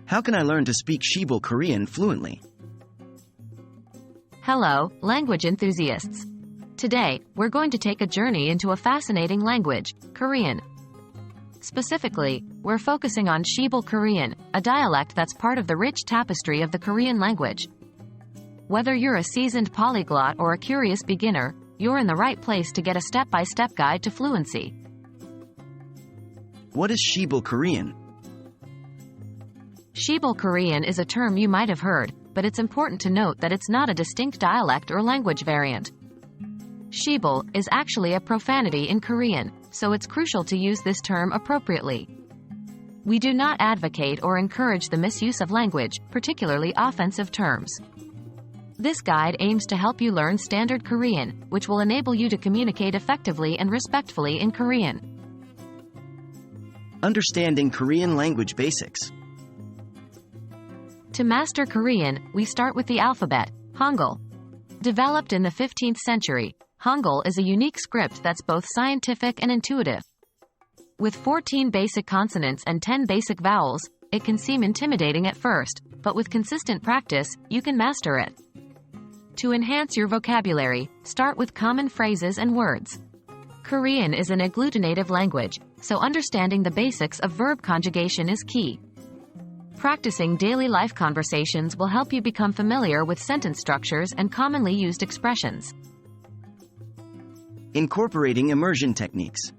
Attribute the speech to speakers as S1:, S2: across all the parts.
S1: How can I learn to speak Shibal Korean fluently?
S2: Hello, language enthusiasts. Today, we're going to take a journey into a fascinating language, Korean. Specifically, we're focusing on Shibal Korean, a dialect that's part of the rich tapestry of the Korean language. Whether you're a seasoned polyglot or a curious beginner, you're in the right place to get a step-by-step guide to fluency.
S1: What is Shibal Korean?
S2: Shibal Korean is a term you might have heard, but it's important to note that it's not a distinct dialect or language variant. Shibal is actually a profanity in Korean, so it's crucial to use this term appropriately. We do not advocate or encourage the misuse of language, particularly offensive terms. This guide aims to help you learn standard Korean, which will enable you to communicate effectively and respectfully in Korean.
S1: Understanding Korean language basics.
S2: To master Korean, we start with the alphabet, Hangul. Developed in the 15th century, Hangul is a unique script that's both scientific and intuitive. With 14 basic consonants and 10 basic vowels, it can seem intimidating at first, but with consistent practice, you can master it. To enhance your vocabulary, start with common phrases and words. Korean is an agglutinative language, so understanding the basics of verb conjugation is key. Practicing daily life conversations will help you become familiar with sentence structures and commonly used expressions.
S1: Incorporating immersion techniques.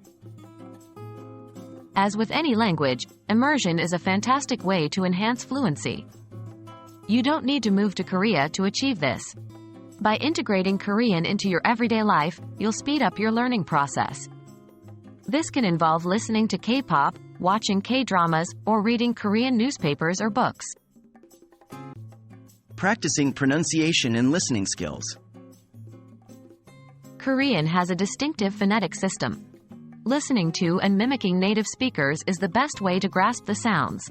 S2: As with any language, immersion is a fantastic way to enhance fluency. You don't need to move to Korea to achieve this. By integrating Korean into your everyday life, you'll speed up your learning process. This can involve listening to K-pop, watching K-dramas, or reading Korean newspapers or books.
S1: Practicing pronunciation and listening skills.
S2: Korean has a distinctive phonetic system. Listening to and mimicking native speakers is the best way to grasp the sounds.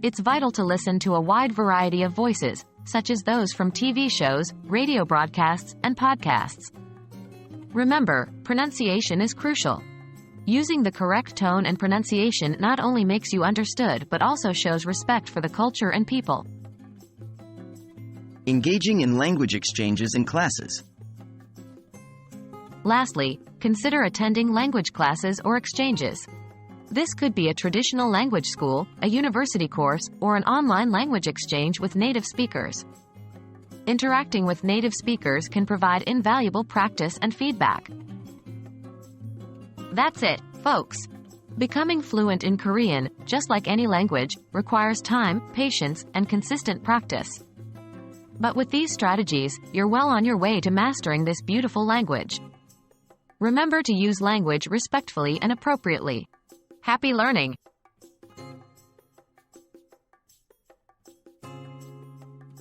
S2: It's vital to listen to a wide variety of voices, such as those from TV shows, radio broadcasts, and podcasts. Remember, pronunciation is crucial. Using the correct tone and pronunciation not only makes you understood but also shows respect for the culture and people.
S1: Engaging in language exchanges in classes.
S2: Lastly, consider attending language classes or exchanges. This could be a traditional language school, a university course, or an online language exchange with native speakers. Interacting with native speakers can provide invaluable practice and feedback. That's it, folks. Becoming fluent in Korean, just like any language, requires time, patience, and consistent practice. But with these strategies, you're well on your way to mastering this beautiful language. Remember to use language respectfully and appropriately. Happy learning!